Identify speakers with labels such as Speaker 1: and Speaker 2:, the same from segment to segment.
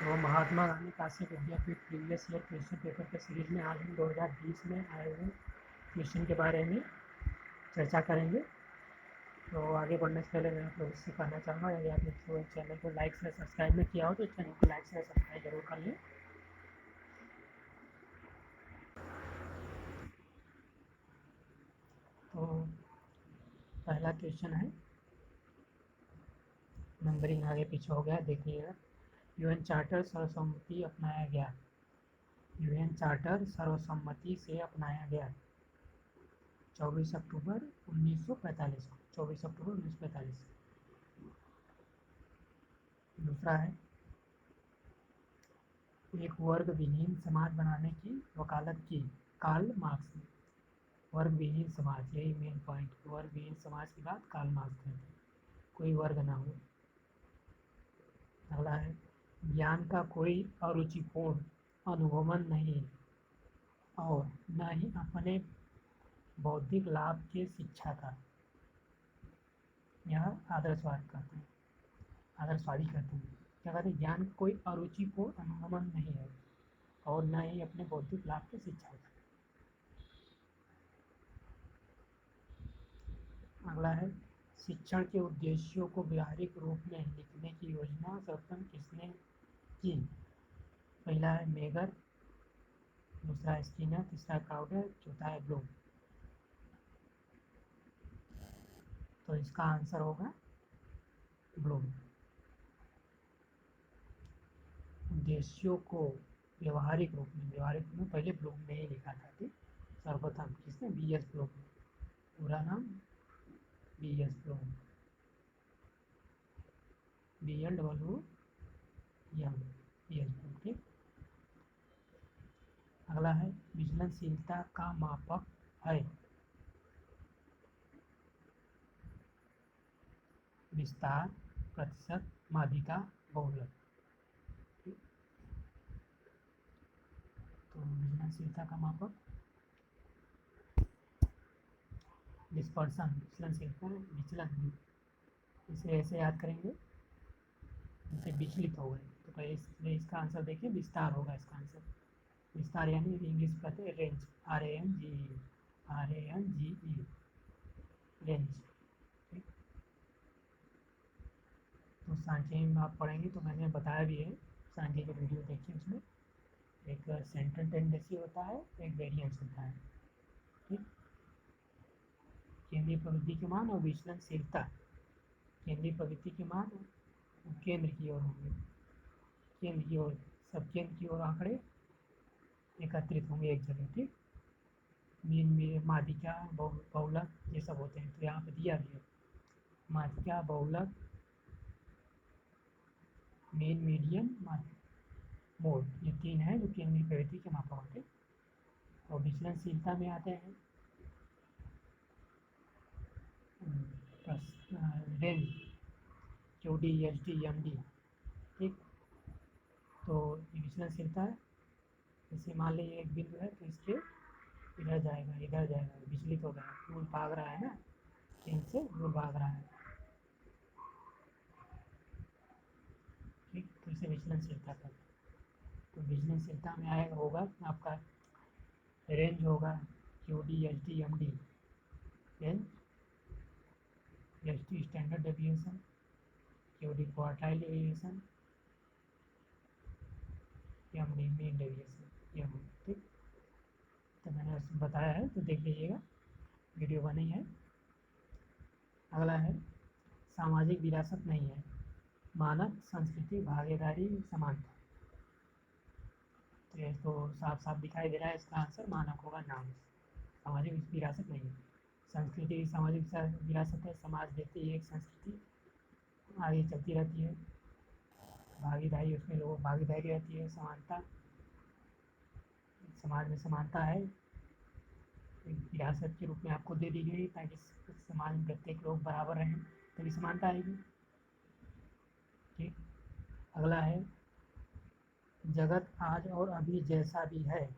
Speaker 1: तो महात्मा गांधी काशी विद्यापीठ previous year question paper के series में आज हम 2020 में आए हुए क्वेश्चन के बारे में चर्चा करेंगे। तो आगे बढ़ने से पहले मैं आप लोगों से कहना चाहूँगा, यदि आपने तो चैनल को लाइक से सब्सक्राइब नहीं किया हो तो चैनल को लाइक से सब्सक्राइब जरूर कर लें। तो पहला क्वेश्चन है, नंबरिंग आगे पीछे हो गया, देखिएगा। यूएन चार्टर सर्वसम्मति अपनाया गया। यूएन चार्टर सर्वसम्मति से अपनाया गया 24 अक्टूबर 1945 को, 24 अक्टूबर 1945। दूसरा है, एक वर्ग विहीन समाज बनाने की वकालत की कार्ल मार्क्स ने। वर्ग विहीन समाज, यही मेन पॉइंट, वर्ग विहीन समाज की बात कार्ल मार्क्स करते हैं, कोई वर्ग ना हो। अगला है, ज्ञान का कोई अरुचिपूर्ण अनुभवन नहीं और न ही अपने बौद्धिक लाभ के शिक्षा का। यह आदर्शवाद कहते हैं, आदर्शवादी कहते हैं। क्या कहते हैं? ज्ञान का कोई अरुचिपूर्ण अनुभवन नहीं है और न ही अपने बौद्धिक लाभ की शिक्षा का। अगला है, शिक्षण के उद्देश्यों को व्यावहारिक रूप में लिखने की योजना सर्वप्रथम किसने की? पहला है मेगर, दूसरा है स्किनर, तीसरा क्राउडर, चौथा है ब्लूम। तो इसका आंसर होगा ब्लूम। उद्देश्यों को व्यवहारिक रूप में, व्यवहारिक रूप में पहले ब्लूम ने ही लिखा था। ठीक, सर्वप्रथम किसने? बी.एस. ब्लूम। पूरा नाम B S. Bloom, BLWM, B S. Bloom. ठीक, अगला है, विचलनशीलता का मापक है विस्तार, प्रतिशत, माध्यिका, बहुलक। तो विचलनशीलता का मापक डिस्पर्सन, विचलनशीलता विचलन, इसे ऐसे याद करेंगे जैसे विचलित हो गए। तो पहले इसमें इसका आंसर देखिए, विस्तार होगा इसका आंसर। विस्तार यानी इंग्लिश कहते हैं रेंज, RANGE, रेंज। ठीक, तो सांख्यिकी में आप पढ़ेंगे तो मैंने बताया भी है, सांख्यिकी की वीडियो देखिए, उसमें एक सेंट्रल टेंडेंसी होता है, एक वेरिएंस होता है। ठीक, केंद्रीय प्रवृत्ति के मान और विचलनशीलता। केंद्रीय प्रवृत्ति के मान केंद्र की ओर होंगे, केंद्र की ओर, सब केंद्र की ओर आंकड़े एकत्रित होंगे एक जगह। ठीक, मीन, माध्यिका, बहुलक, ये सब होते हैं। तो यहाँ पे दिया भी है माध्यिका, बहुलक, मीन, मीडियन, मोड, ये तीन है जो केंद्रीय प्रवृत्ति के मापक होते हैं। और विचलनशीलता में आते हैं रेंज, QD, HD, MD। ठीक, तो ये विचलनशीलता है, जैसे मान लीजिए एक बिंदु है तो इसके इधर जाएगा, इधर जाएगा, विचलित हो गया, दूर भाग रहा है ना, केंद्र से दूर भाग रहा है। ठीक, तो इसे विचलनशीलता कहते हैं। तो विचलनशीलता में आएगा, होगा आपका रेंज होगा QD, HD, MD। Range, HD standard deviation, QD quartile deviation, MD mean deviation, ये हो। ठीक, तो मैंने बताया है, तो देख लीजिएगा, वीडियो बनी है। अगला है, सामाजिक विरासत नहीं है, मानक, संस्कृति, भागीदारी, समानता। तो ये तो साफ साफ दिखाई दे रहा है, इसका आंसर मानक होगा, नाम। सामाजिक विरासत नहीं है। संस्कृति भी सामाजिक विरासत है, समाज देती है एक संस्कृति, आगे चलती रहती है। भागीदारी, उसमें लोगों की भागीदारी रहती है। समानता, समाज में समानता है, एक विरासत के रूप में आपको दे दी गई ताकि समाज में प्रत्येक लोग बराबर रहें, तभी समानता आएगी। ठीक, अगला है, जगत आज और अभी जैसा भी है,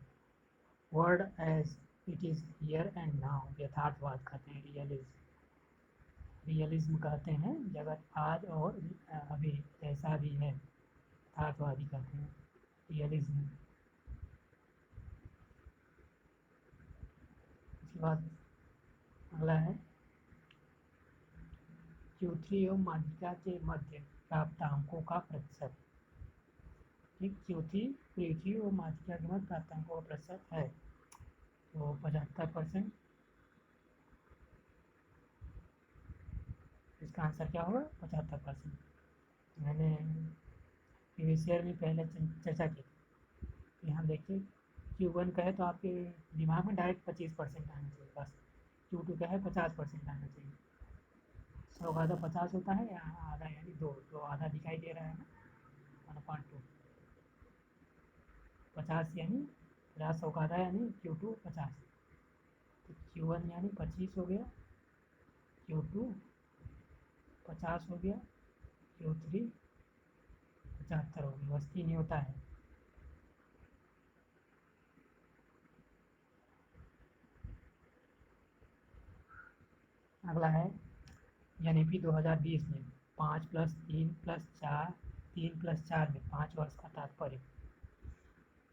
Speaker 1: world as it is here and now, यथार्थवाद कहते हैं, रियलिज्म कहते हैं। जगत आज और अभी जैसा भी है, यथार्थवादी कहते हैं, रियलिज्म। उसके बाद अगला है Q3 एवं माध्यिका के मध्य प्राप्तांकों का प्रतिशत। ठीक, Q3 और माध्यिका के मध्य प्राप्तांकों का प्रतिशत है तो 75%। इसका आंसर क्या होगा? 75%। मैंने प्रीवियस ईयर में पहले चर्चा की थी। यहाँ देखिए Q1 का है तो आपके दिमाग में डायरेक्ट 25% आना चाहिए बस। Q2 का है 50% आना चाहिए। 100 का आधा 50 होता है या आधा यानी 2, तो आधा दिखाई दे रहा है ना, 1/2। 50 यानी 50, 100 का आधा यानी Q2 50, तो Q1 यानी 25 हो गया, Q2 50 हो गया, Q3 75 हो गया, बस 3 ही होता है। अगला है NEP 2020 में 5 + 3 + 4 3 + 4 में 5 वर्ष का तात्पर्य।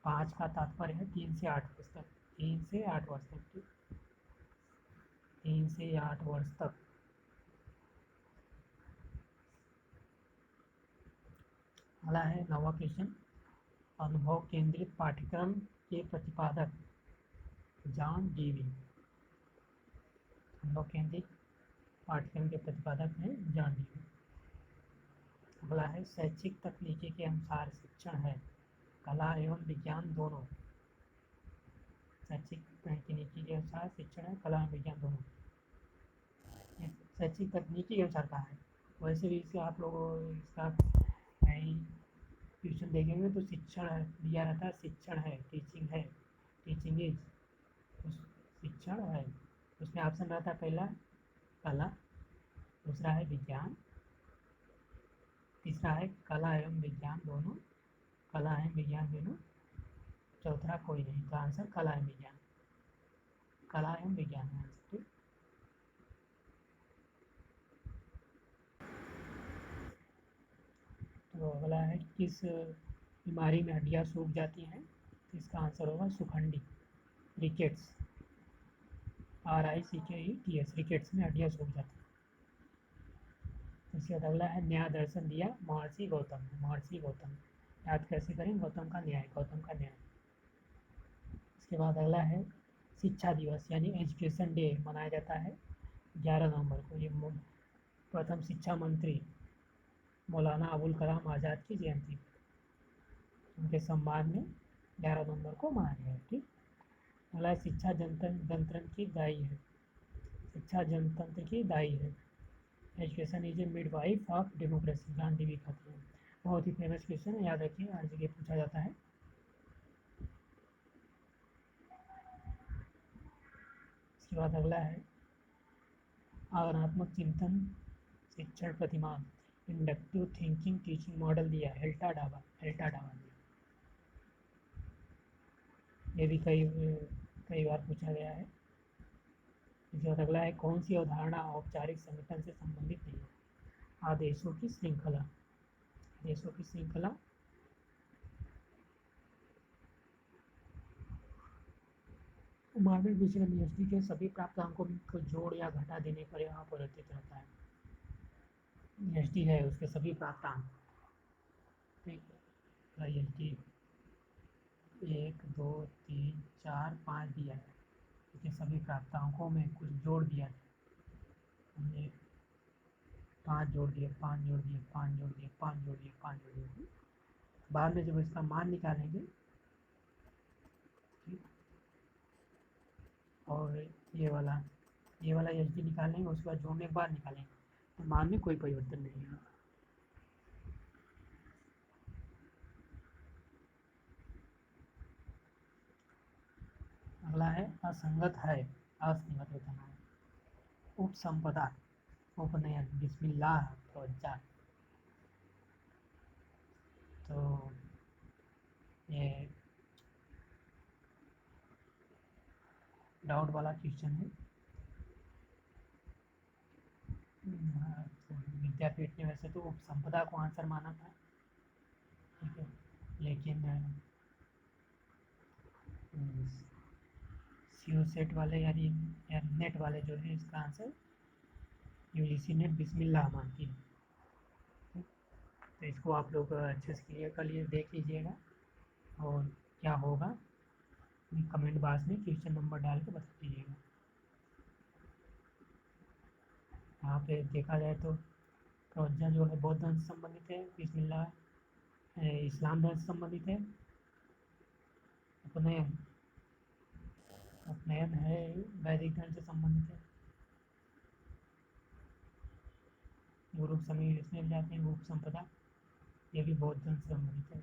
Speaker 1: 5 का तात्पर्य है 3 से 8 वर्ष तक, 3 से 8 वर्ष तक, 3 से 8 वर्ष तक। अगला है 9वां क्वेश्चन, अनुभव केंद्रित पाठ्यक्रम के प्रतिपादक जॉन डीवी। अनुभव केंद्रित पाठ्यक्रम के प्रतिपादक हैं जॉन डीवी। अगला है शैक्षिक तकनीकी के अनुसार शिक्षण है कला एवं विज्ञान दोनों। शैक्षिक तकनीकी के अनुसार शिक्षण है कला एवं विज्ञान दोनों। शैक्षिक तकनीकी के अनुसार कहा है, वैसे भी इसे आप लोग इसका कहीं ट्यूशन देखेंगे तो शिक्षण दिया रहता है, शिक्षण है, टीचिंग है, टीचिंग इज, शिक्षण है। उसमें ऑप्शन रहता है पहला कला, दूसरा है विज्ञान, तीसरा है कला एवं विज्ञान दोनों, कला एवं विज्ञान दोनों, चौथा कोई नहीं। तो आंसर कला एवं विज्ञान, कला एवं विज्ञान है आंसर। ठीक, तो अगला है किस बीमारी में हड्डियाँ सूख जाती हैं, तो इसका आंसर होगा सुखंडी, रिकेट्स, RICKETS, रिकेट्स में हड्डियाँ सूख जाती हैं। इसके बाद अगला है न्याय दर्शन दिया महर्षि गौतम। महर्षि गौतम याद कैसे करें? गौतम का न्याय, गौतम का न्याय। इसके बाद अगला है शिक्षा दिवस यानी एजुकेशन डे मनाया जाता है 11 नवंबर को। ये प्रथम शिक्षा मंत्री मौलाना अबुल कलाम आज़ाद की जयंती, उनके सम्मान में 11 नवंबर को मनाया गया। ठीक, अगला शिक्षा जनतंत्र की दाई है, शिक्षा जनतंत्र की दाई है। Education is a midwife of democracy, John Dewey कहते हैं। बहुत ही फेमस क्वेश्चन है, याद रखिए, हर जगह पूछा जाता है। इसके बाद अगला है आगमनात्मक चिंतन शिक्षण प्रतिमान, इंडक्टिव थिंकिंग टीचिंग मॉडल दिया हेल्टा डाबा, हेल्टा डाबा दिया। ये भी कई बार पूछा गया है। इसके बाद अगला है कौन सी अवधारणा औपचारिक संगठन से संबंधित नहीं है? आदेशों की श्रृंखला, आदेशों की श्रृंखला। मानक विचलन एसडी के सभी प्राप्तांकों को जोड़ या घटा देने पर यह अपरिवर्तित रहता है। एसडी है उसके सभी प्राप्तांक, ठीक है, एस डी 1 2 3 4 5 दिया है, इसके सभी प्राप्तांकों में कुछ जोड़ दिया है, हमने 5 जोड़ दिए, 5 जोड़ दिए, 5 जोड़ दिए, 5 जोड़ दिए, 5 जोड़ दिए। बाद में जब इसका मान निकालेंगे, ठीक, और ये वाला एच डी निकालेंगे, उसके बाद जोड़ने के बाद निकालेंगे, तो मान में कोई परिवर्तन नहीं है। अगला है असंगत है, असंगत होता है। उपसंपदा, उपनयन, बिस्मिल्लाह, तवज्जा। तो ये डाउट वाला क्वेश्चन है। तो विद्यापीठ ने वैसे तो उपसंपदा को आंसर माना था, ठीक है। लेकिन सी सेट वाले यानी नेट वाले जो है इसका आंसर यूजीसी नेट बिस्मिल्लाह मानती है। तो इसको आप लोग अच्छे से क्लियर कर लिए देख लीजिएगा, और क्या होगा कमेंट बॉक्स में क्वेश्चन नंबर डाल के बता दीजिएगा। यहाँ पे देखा जाए तो रोजा जो है बौद्ध धर्म से संबंधित है, बिस्मिल्लाह इस्लाम धर्म से संबंधित है, उपनयन उपनयन है वैदिक धर्म से संबंधित है, गुरु समीर इसमें भी जाते हैं, रूप संपदा ये भी बौद्ध धर्म से संबंधित है।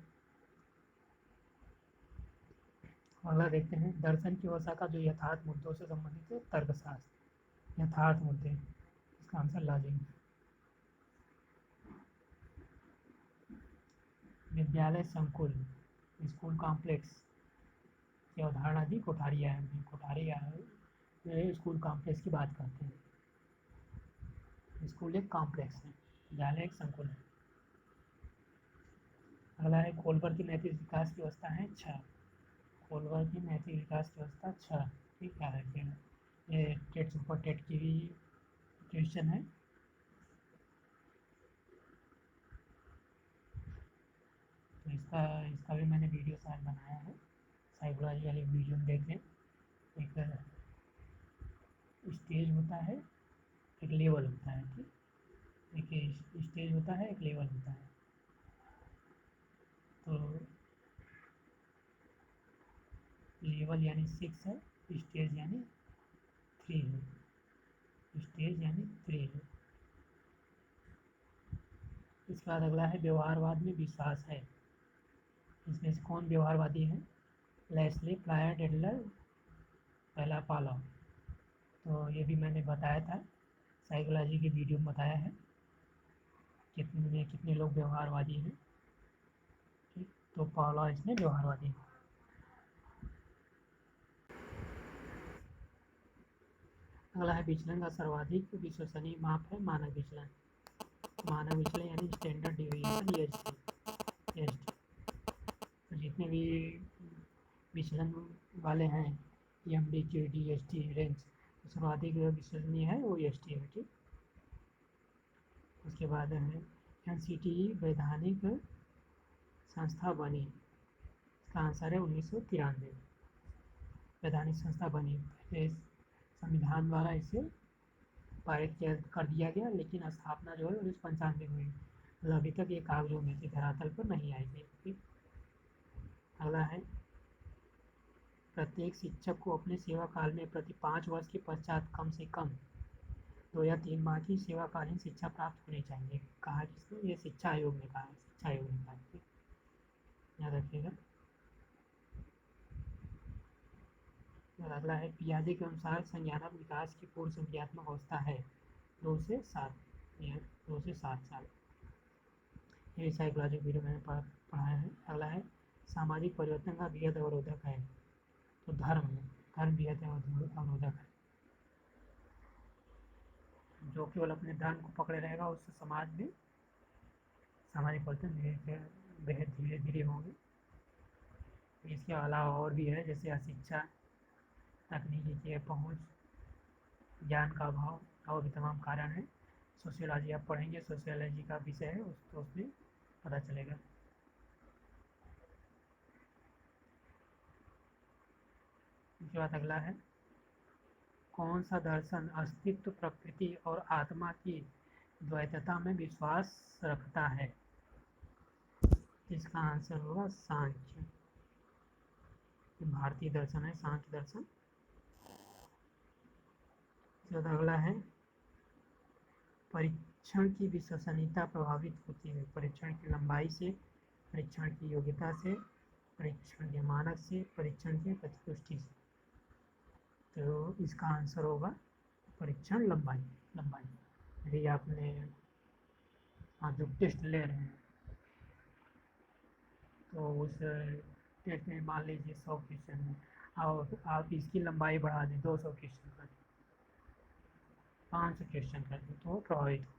Speaker 1: अगला देखते हैं दर्शन की शाखा जो यथार्थ मुद्दों से संबंधित है, तर्कशास्त्र यथार्थ मुद्दे, इसका आंसर लॉजिक। विद्यालय संकुल स्कूल कॉम्प्लेक्स की अवधारणा दी कोठारिया है। कोठारिया है स्कूल कॉम्प्लेक्स की बात करते हैं। स्कूल एक कॉम्प्लेक्स है, विद्यालय एक संकुल है। अगला है कोलबर की नैतिक विकास की अवस्था है 6। कोलबर की नैतिक विकास की अवस्था 6, ठीक क्या रखिएगा। ये टेट सुपर टेट की भी क्वेश्चन है। तो इसका भी मैंने वीडियो शायद बनाया है, साइकोलॉजी वाली वीडियो में देख लें। एक स्टेज होता है, एक लेवल होता है, ठीक। एक स्टेज होता है, एक लेवल होता है। तो लेवल यानी 6 है, स्टेज यानी 3 है, स्टेज यानी 3 है। इसके बाद अगला है व्यवहारवाद में विश्वास है। इसमें से कौन व्यवहारवादी है? लेस्ली, प्लायड, एडलर, पहला पालो। तो ये भी मैंने बताया था, साइकोलॉजी की वीडियो में बताया है कितने लोग व्यवहारवादी हैं, ठीक। तो पालो इसमें व्यवहारवादी है। अगला है विचलन का सर्वाधिक विश्वसनीय माप है मानक विचलन। मानक विचलन यानी स्टैंडर्ड डिविएशन एसडी। तो जितने भी विचलन वाले हैं एमडी, केडी, एसटी रेंज, तो सर्वाधिक विश्वसनीय है वो एसटी है, ठीक। उसके बाद है एनसीटीई वैधानिक संस्था बनी, इसका आंसर है 1993 वैधानिक संस्था बनी। पहले संविधान द्वारा इसे पारित कर दिया गया, लेकिन स्थापना जो है 1995 में हुई। मतलब अभी तक ये कागजों में से धरातल पर नहीं आई थी, ठीक। अगला है प्रत्येक शिक्षक को अपने सेवा काल में प्रति 5 वर्ष के पश्चात कम से कम 2 या 3 माह की सेवाकालीन शिक्षा प्राप्त होनी चाहिए। कहा किसने? ये शिक्षा आयोग ने कहा है, शिक्षा आयोग ने कहा है, ठीक, याद रखिएगा। और अगला है पियाजे के अनुसार संज्ञानात्मक विकास की पूर्ण संज्ञात्मक अवस्था है 2 से 7 साल। ये साइकोलॉजिक वीडियो मैंने पढ़ाया है। अगला है सामाजिक परिवर्तन का वृहद अवरोधक है, तो धर्म वृहद अवरोधक है। जो केवल अपने धर्म को पकड़े रहेगा उससे समाज में सामाजिक परिवर्तन बेहद धीरे धीरे होंगे। इसके अलावा और भी है, जैसे अशिक्षा, तकनीकी की पहुँच, ज्ञान का अभाव, और भी तमाम कारण है। सोशियोलॉजी आप पढ़ेंगे, सोशियोलॉजी का विषय है, तो उसमें पता चलेगा। उसके बाद अगला है कौन सा दर्शन अस्तित्व, प्रकृति और आत्मा की द्वैतता में विश्वास रखता है? इसका आंसर होगा सांख्य। भारतीय दर्शन है सांख्य दर्शन। अगला है परीक्षण की विश्वसनीयता प्रभावित होती है परीक्षण की लंबाई से, परीक्षण की योग्यता से, परीक्षण के मानक से, परीक्षण की प्रतिपुष्टि से। तो इसका आंसर होगा परीक्षण लंबाई। यदि आपने जो टेस्ट ले रहे हैं तो उस टेस्ट में मान लीजिए 100 क्वेश्चन है और आप इसकी लंबाई बढ़ा दें 200 क्वेश्चन कर दें, 500 क्वेश्चन कर दें, तो प्रभावित हो,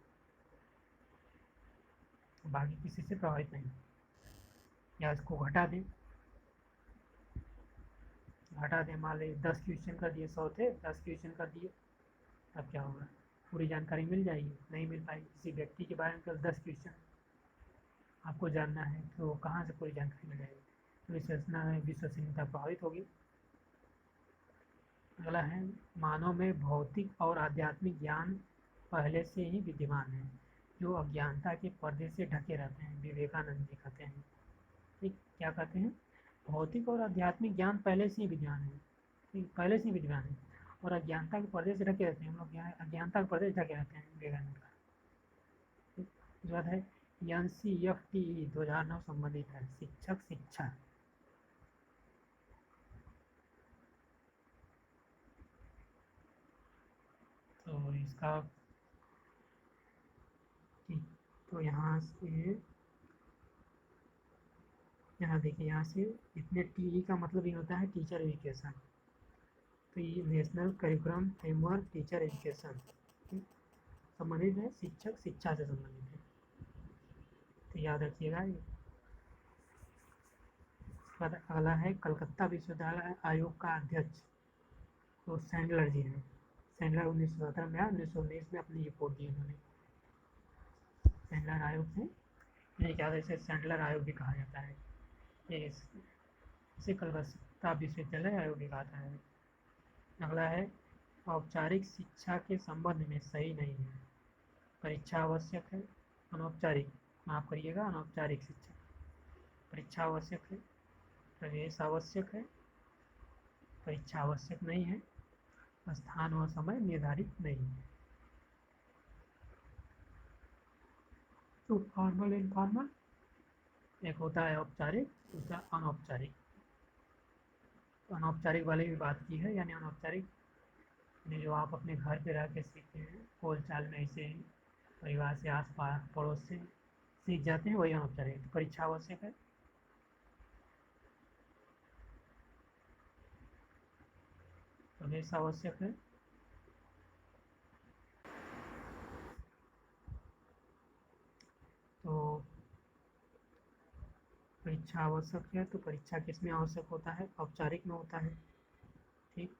Speaker 1: बाकी किसी से प्रभावित नहीं। या इसको घटा दें, मान लीजिए 10 क्वेश्चन कर दिए, 100 थे 10 क्वेश्चन कर दिए, तब क्या होगा, पूरी जानकारी मिल जाएगी? नहीं मिल पाएगी। किसी व्यक्ति के बारे में केवल 10 क्वेश्चन आपको जानना है, तो कहाँ से पूरी जानकारी मिल जाएगी? तो विश्वसनीयता प्रभावित होगी। अगला है, मानव में भौतिक और आध्यात्मिक ज्ञान पहले से ही विद्यमान है, जो अज्ञानता के पर्दे से ढके रहते हैं, विवेकानंद जी कहते हैं। ठीक, क्या कहते हैं? भौतिक और आध्यात्मिक ज्ञान पहले से ही विद्यमान है, ठीक, पहले से ही विद्यमान है, और अज्ञानता के पर्दे से ढके रहते हैं। हम लोग अज्ञानता के पर्दे से ढके रहते हैं, विवेकानंद का। ठीक, उसके बाद है NCFTE 2009 संबंधित है, शिक्षक शिक्षा। तो इसका ठीक, तो यहाँ से, यहाँ देखिए, यहाँ से इतने TE का मतलब ये होता है टीचर एजुकेशन। तो ये national curriculum framework teacher education संबंधित है, शिक्षक शिक्षा से संबंधित है, तो याद रखिएगा ये। अगला है, कलकत्ता विश्वविद्यालय आयोग का अध्यक्ष तो सैंडलर जी हैं। सैंडलर 1917 में आया, 1919 में अपनी रिपोर्ट दी उन्होंने। सैंडलर आयोग से, ये क्या, इसे सैंडलर आयोग भी कहा जाता है, ये इसे कलकत्ता विश्वविद्यालय आयोग भी कहा जाता है। अगला है, औपचारिक शिक्षा के संबंध में सही नहीं है, परीक्षा आवश्यक है। अनौपचारिक, माफ करिएगा, अनौपचारिक शिक्षा, परीक्षा आवश्यक है, प्रवेश आवश्यक है, परीक्षा आवश्यक नहीं है, स्थान और समय निर्धारित नहीं है। तो फॉर्मल इनफॉर्मल, एक होता है औपचारिक, दूसरा अनौपचारिक। तो अनौपचारिक वाले भी बात की है, यानी अनौपचारिक यानी जो आप अपने घर पे रह के सीखते हैं, बोल चाल में ऐसे परिवार से, आस पास पड़ोस से सीख जाते हैं, वही अनौपचारिक। तो परीक्षा आवश्यक है, प्रवेश आवश्यक है, तो परीक्षा आवश्यक है। तो परीक्षा किस में आवश्यक होता है? औपचारिक में होता है। ठीक,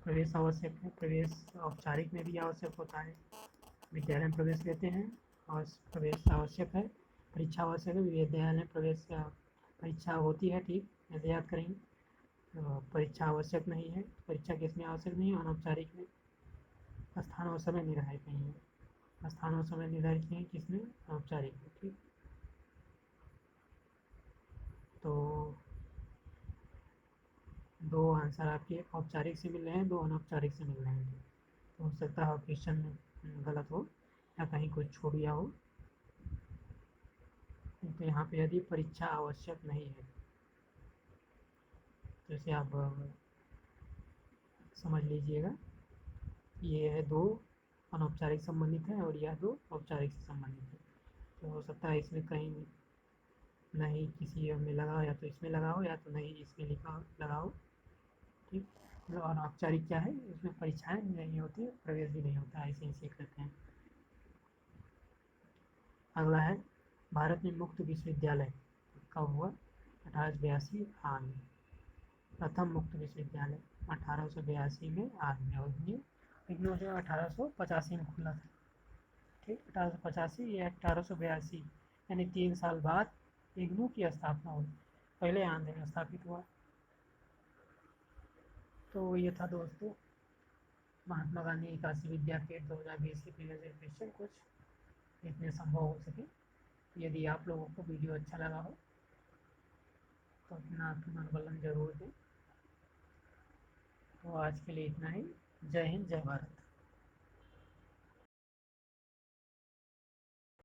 Speaker 1: प्रवेश आवश्यक है, प्रवेश औपचारिक में भी आवश्यक होता है, विद्यालय में प्रवेश लेते हैं और प्रवेश आवश्यक है। परीक्षा आवश्यक है, विद्यालय में प्रवेश परीक्षा होती है, ठीक, ऐसे याद करेंगे। तो परीक्षा आवश्यक नहीं है, परीक्षा किस में आवश्यक नहीं है? अनौपचारिक में। स्थान और समय निर्धारित नहीं है, स्थान और समय निर्धारित नहीं है किसमें? औपचारिक में। ठीक, तो दो आंसर आपके औपचारिक से मिल रहे हैं, दो अनौपचारिक से मिल रहे हैं। तो हो सकता है क्वेश्चन गलत हो या कहीं कुछ छूट गया हो। तो यहाँ पे यदि परीक्षा आवश्यक नहीं है, तो इसे आप समझ लीजिएगा, ये है दो अनौपचारिक संबंधित है और यह दो औपचारिक से संबंधित है। तो हो सकता है इसमें कहीं नहीं किसी में लगा हो, या तो इसमें लगा हो, या तो नहीं इसमें लिखा लगा हो। ठीक, तो अनौपचारिक क्या है? इसमें परीक्षाएं नहीं होती, प्रवेश भी नहीं होता, ऐसे ही सीख लेते हैं। अगला है, भारत में मुक्त विश्वविद्यालय कब हुआ? 1882 आग में। प्रथम मुक्त विश्वविद्यालय 1882 में आग में, और इग्नू जो 1885 में खुला था। ठीक, 1885 या 1882, यानी 3 साल बाद इग्नू की स्थापना हुई, पहले आंध्र में स्थापित हुआ। तो ये था दोस्तों महात्मा गांधी काशी विद्यापीठ 2020 के प्रीवियस क्वेश्चन, कुछ जितने संभव हो सके। यदि आप लोगों को वीडियो अच्छा लगा हो तो अपना मनोबलन जरूर दें। तो आज के लिए इतना ही। जय हिंद, जय भारत।